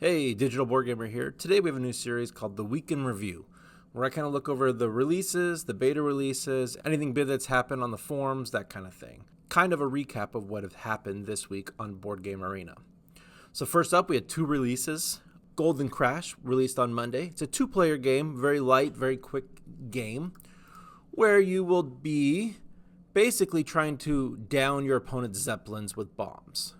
Hey, Digital Board Gamer here. Today we have a new series called The Week in Review, where I kind of look over the releases, the beta releases, anything big that's happened on the forums, that kind of thing. Kind of a recap of what have happened this week on Board Game Arena. So first up, we had two releases. Golden Crash, released on Monday. It's a two-player game, very light, very quick game, where you will be basically trying to down your opponent's Zeppelins with bombs.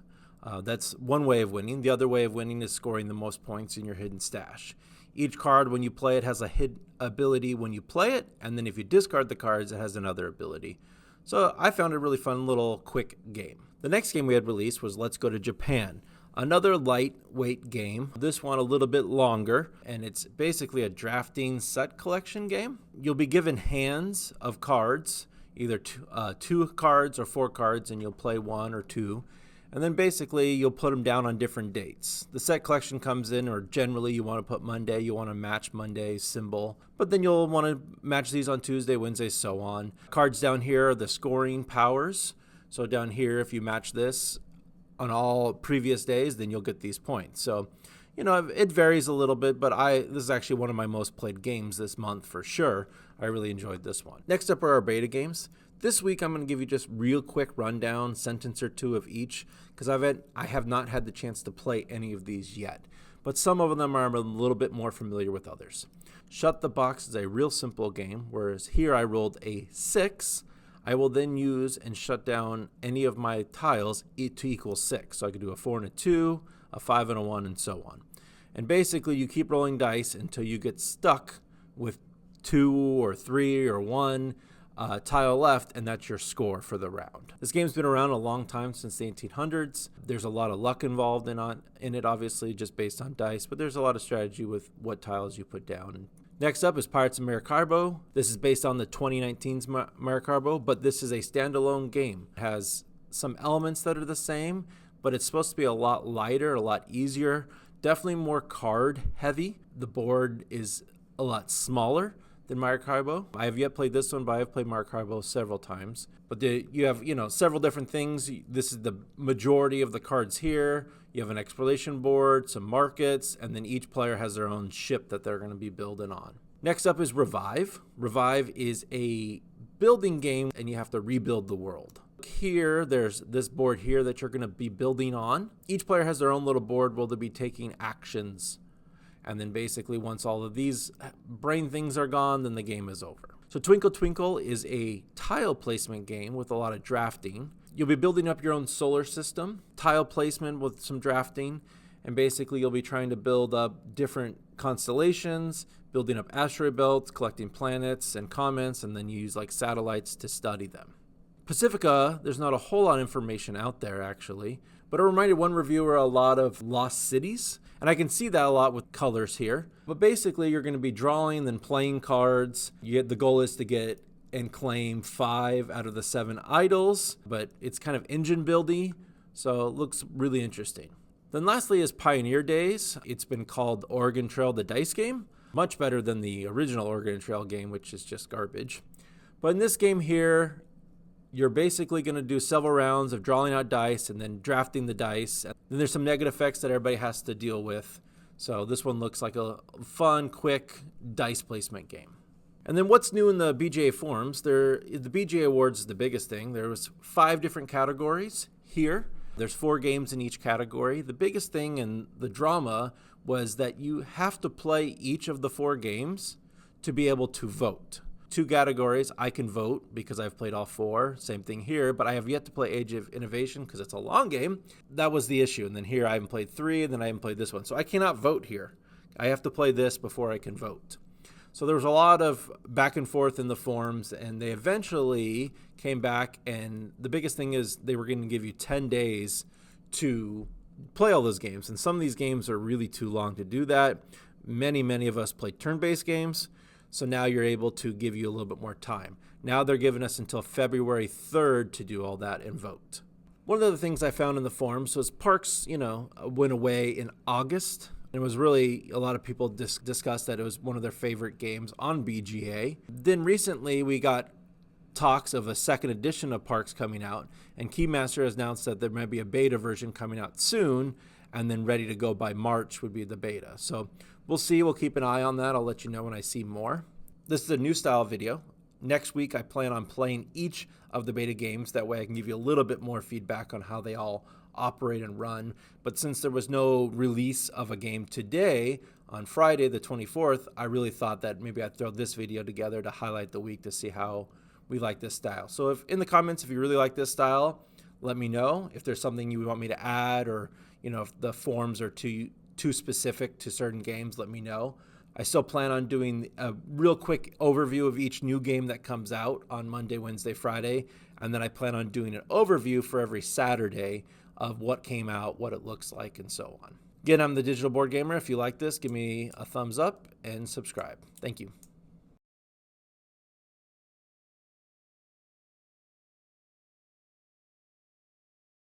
That's one way of winning. The other way of winning is scoring the most points in your hidden stash. Each card, when you play it, has a hidden ability when you play it, and then if you discard the cards, it has another ability. So I found it a really fun little quick game. The next game we had released was Let's Go to Japan. Another lightweight game. This one a little bit longer, and it's basically a drafting set collection game. You'll be given hands of cards, either two cards or four cards, and you'll play one or two. And then basically you'll put them down on different dates. The set collection comes in, or generally you want to put Monday, you want to match Monday's symbol. But then you'll want to match these on Tuesday, Wednesday, so on. Cards down here are the scoring powers. So down here, if you match this on all previous days, then you'll get these points. So, it varies a little bit, but this is actually one of my most played games this month for sure. I really enjoyed this one. Next up are our beta games. This week, I'm going to give you just real quick rundown, sentence or two of each, because I have not had the chance to play any of these yet. But some of them I'm a little bit more familiar with others. Shut the Box is a real simple game, whereas here I rolled a 6. I will then use and shut down any of my tiles to equal 6. So I could do a 4 and a 2, a 5 and a 1, and so on. And basically, you keep rolling dice until you get stuck with 2 or 3 or 1 tile left, and that's your score for the round. This game's been around a long time, since the 1800s. There's a lot of luck involved in it, obviously, just based on dice, but there's a lot of strategy with what tiles you put down. Next up is Pirates of Maracaibo. This is based on the 2019's Maracaibo, but this is a standalone game. It has some elements that are the same, but it's supposed to be a lot lighter, a lot easier, definitely more card heavy. The board is a lot smaller than Maracaibo. I have yet played this one, but I have played Maracaibo several times. But you have, several different things. This is the majority of the cards here. You have an exploration board, some markets, and then each player has their own ship that they're going to be building on. Next up is Revive. Revive is a building game, and you have to rebuild the world. Here, there's this board here that you're going to be building on. Each player has their own little board where they'll be taking actions. And then basically once all of these brain things are gone, then the game is over. So Twinkle Twinkle is a tile placement game with a lot of drafting. You'll be building up your own solar system, tile placement with some drafting, and basically you'll be trying to build up different constellations, building up asteroid belts, collecting planets and comets, and then you use like satellites to study them. Pacifica, there's not a whole lot of information out there actually, but it reminded one reviewer a lot of Lost Cities, and I can see that a lot with colors here. But basically, you're going to be drawing and playing cards. The goal is to get and claim 5 out of the 7 idols, but it's kind of engine buildy, so it looks really interesting. Then lastly is Pioneer Days. It's been called Oregon Trail, the dice game. Much better than the original Oregon Trail game, which is just garbage. But in this game here, you're basically going to do several rounds of drawing out dice and then drafting the dice. And then there's some negative effects that everybody has to deal with. So this one looks like a fun, quick dice placement game. And then what's new in the BGA forums? The BGA Awards is the biggest thing. There was 5 different categories here. There's 4 games in each category. The biggest thing in the drama was that you have to play each of the 4 games to be able to vote. 2 categories, I can vote because I've played all 4. Same thing here, but I have yet to play Age of Innovation because it's a long game. That was the issue. And then here I haven't played 3, and then I haven't played this one. So I cannot vote here. I have to play this before I can vote. So there was a lot of back and forth in the forums, and they eventually came back, and the biggest thing is they were going to give you 10 days to play all those games. And some of these games are really too long to do that. Many of us play turn-based games. So now you're able to give you a little bit more time. Now they're giving us until February 3rd to do all that and vote. One of the things I found in the forums was Parks, went away in August. It was really, a lot of people discussed that it was one of their favorite games on BGA. Then recently we got talks of a second edition of Parks coming out, and Keymaster has announced that there might be a beta version coming out soon, and then ready to go by March would be the beta. So we'll see. We'll keep an eye on that. I'll let you know when I see more. This is a new style video. Next week, I plan on playing each of the beta games. That way I can give you a little bit more feedback on how they all operate and run. But since there was no release of a game today, on Friday the 24th, I really thought that maybe I'd throw this video together to highlight the week to see how we like this style. So if in the comments, if you really like this style, let me know. If there's something you want me to add, or if the forms are too specific to certain games, let me know. I still plan on doing a real quick overview of each new game that comes out on Monday, Wednesday, Friday, and then I plan on doing an overview for every Saturday of what came out, what it looks like, and so on. Again, I'm the Digital Board Gamer. If you like this, give me a thumbs up and subscribe. Thank you.